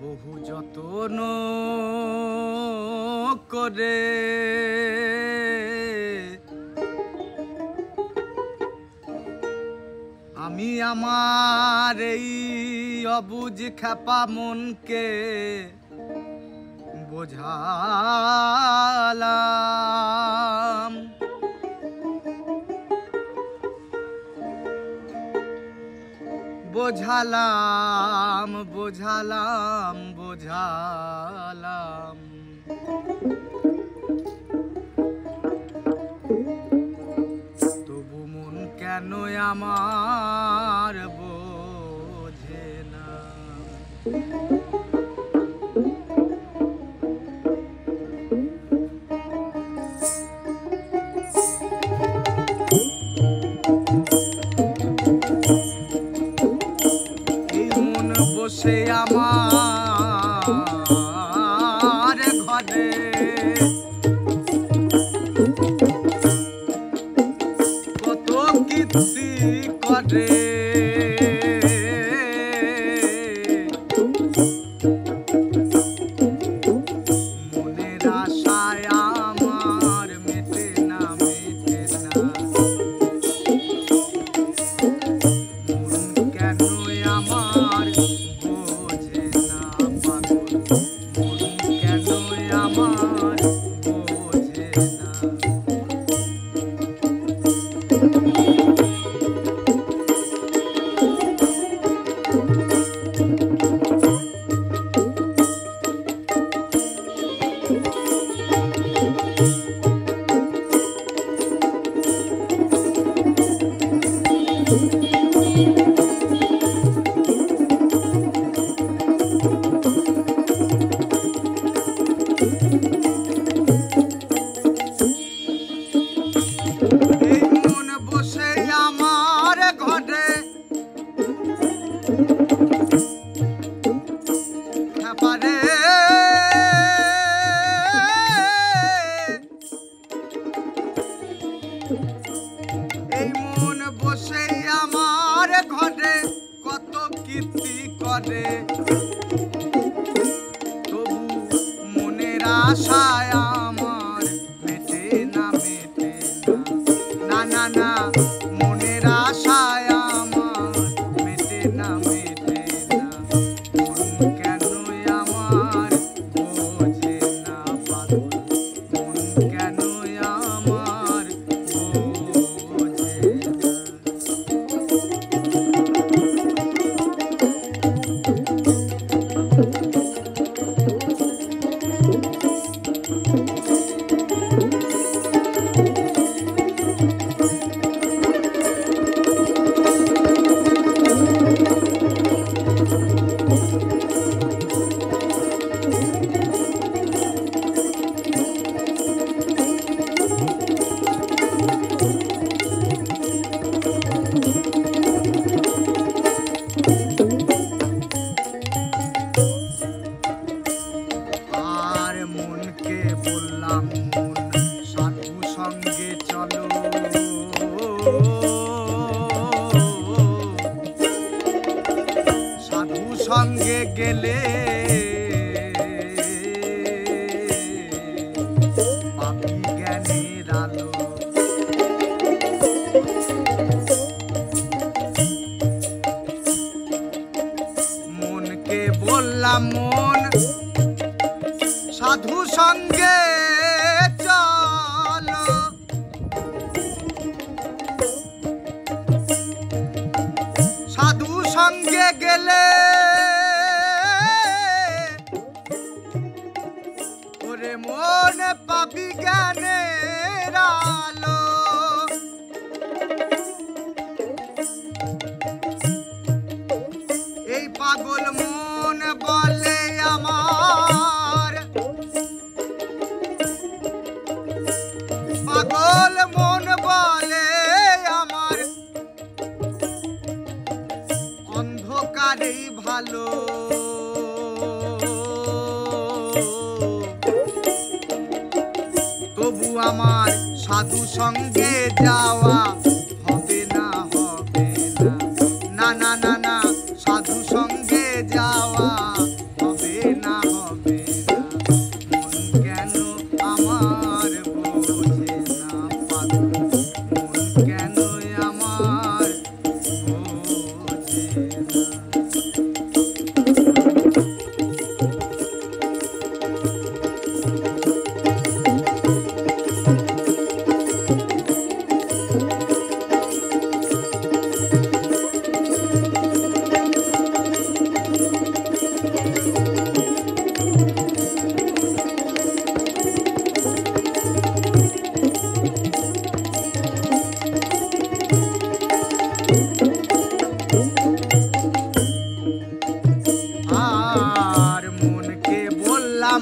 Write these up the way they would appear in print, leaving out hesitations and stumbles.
বহু যতন করে আমি আমার এই অবুঝ খেপা মনকে বোঝালাম। বোঝালাম বোঝালাম বোঝালাম তবু মন কেন আমার বোঝে না। বসে আমার ঘরে কত কীর্তি করে মনের আশায় আমার মেটে না মেটে না। মন কেন আমার বোঝে না পাগল, মন কেন আমার বোঝে না। এই মন বসে আমার ঘরে কত কীর্তি করে তবু মনের আশায় আমার মেটে না মেটে না। না না মনের আশায় আমার মেটে না মেটে না। মন কেন আমার বোঝে না পাগল, মন কেন আমার বোঝে না। সাধু সঙ্গে গেলে পাপি জ্ঞানের আলো। মনকে বললাম মন সাধু সঙ্গে চলো, সাধু সঙ্গে গেলে ওরে মন পাবি জ্ঞানের আলো। এই পাগল মন বলে আমার, পাগল মন বলে আমার অন্ধকার আমারই ভালো তবু আমার সাধু সঙ্গে যাওয়া হবে না না না না না সাধু সঙ্গে যাওয়া হবে না মন কেন আমার বোঝে না পাগল মন কেন আমার বোঝে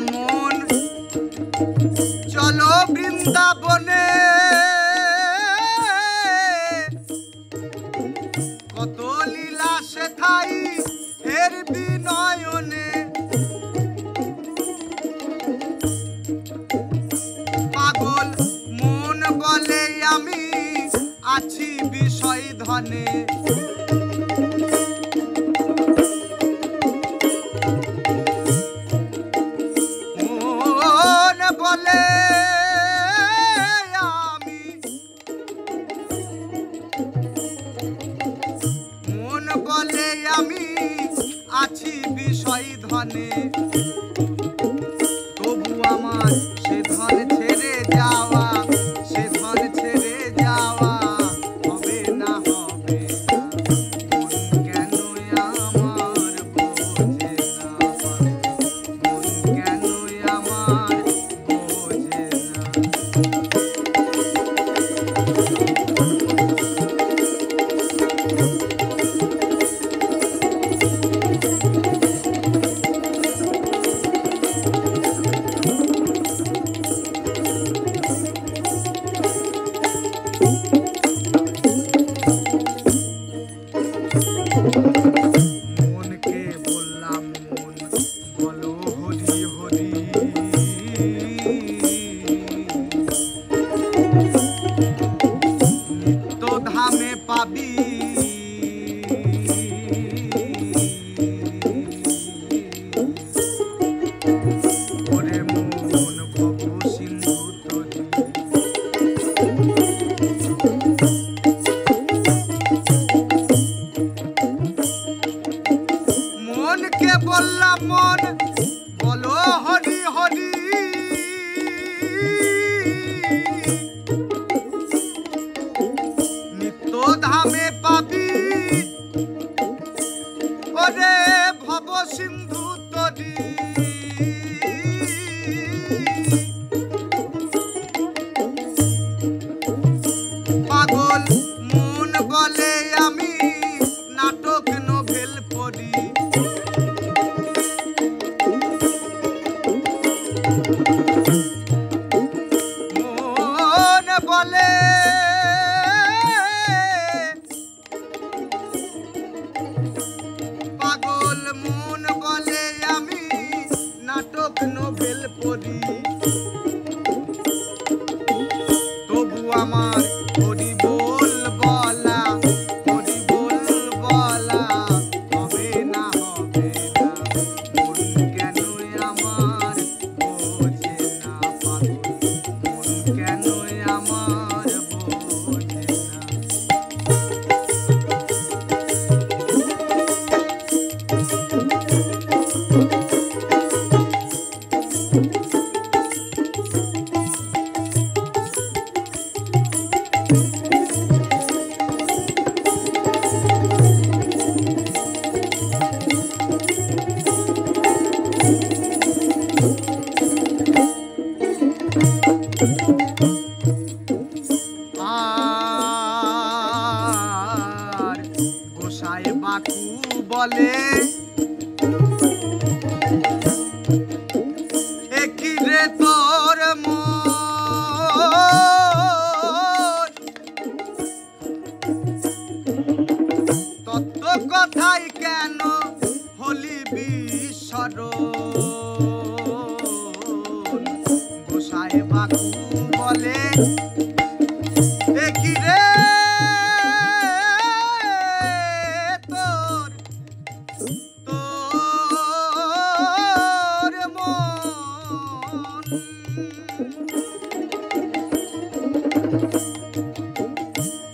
মন চলো বৃন্দাবনে কত লীলা সেথাই এর বিনয়নে পাগল মন বলে আমি আছি বিষয় ধনে বলে আমি মন বলে আমি আছি বিষয় ধনে তবু আমার সে ধন ছেড়ে যাওয়া সে ধন ছেড়ে যাওয়া হবে না মন কেন আমার বোঝে না মন কেন আমার মনকে বললাম মন বলো হরি হরি নিত্য ধামে পাবি ওরে মন ভব সিন্ধু তরি মনকে বললাম মন বলো হরি হরি নিত্য ধামে পাবি ওরে ভব সিন্ধু তরি পাগল মন বলে আমি নাটক নোভেল পড়ি মন বলে পাগল মন বলে আমি নাটক নোভেল পড়ি তবু আমার হরি বল বলা হবে না মন কেন আমার বোঝে না পাগল মন কেন আমার বোঝে আর গোসাই বাকু বলে একই রে তোর মন তত তো কথাই কেন হলি বিস্মরণ গোসাই বাকু বলে এ কি রে তোর তোর মন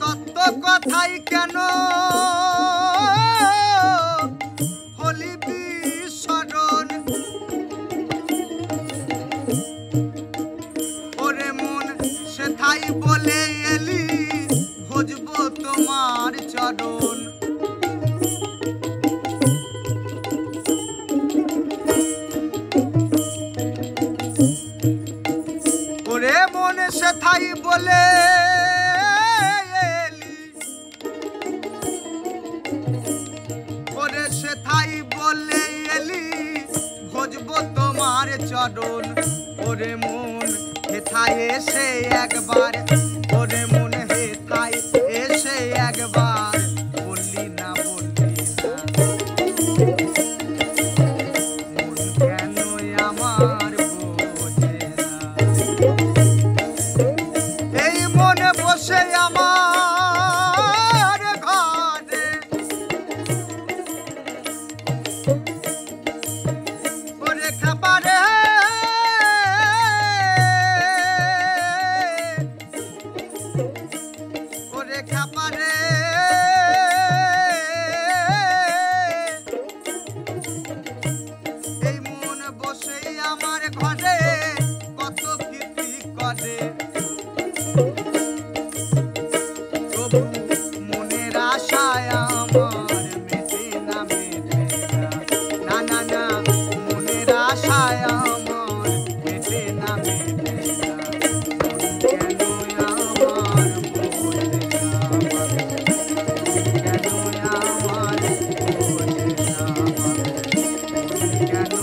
তত্ত্ব কথাই কেন হলি বিস্মরণ ওরে মন সেথাই বলে এলি ভজবো তোমার চরণ ওরে মন সেথাই বলে এলি ওরে সেথাই বলে এলি ভজবো তোমার চরণ ওরে মন হেথায় এসে একবার ওরে মন হেথায় এসে একবার বললি না মন কেন আমার বোঝে না এই মনে বসে আমার ঘরে ওরে খাবারে ওরে খাবারে এই মন বসে আমার ঘরে কত কীর্তি করে প্রভু মনের আশায় আমার মেটে না না না না মনের আশায় আমার মেটে না কেন আমার বোঝে না কেন আমার বোঝে না কেন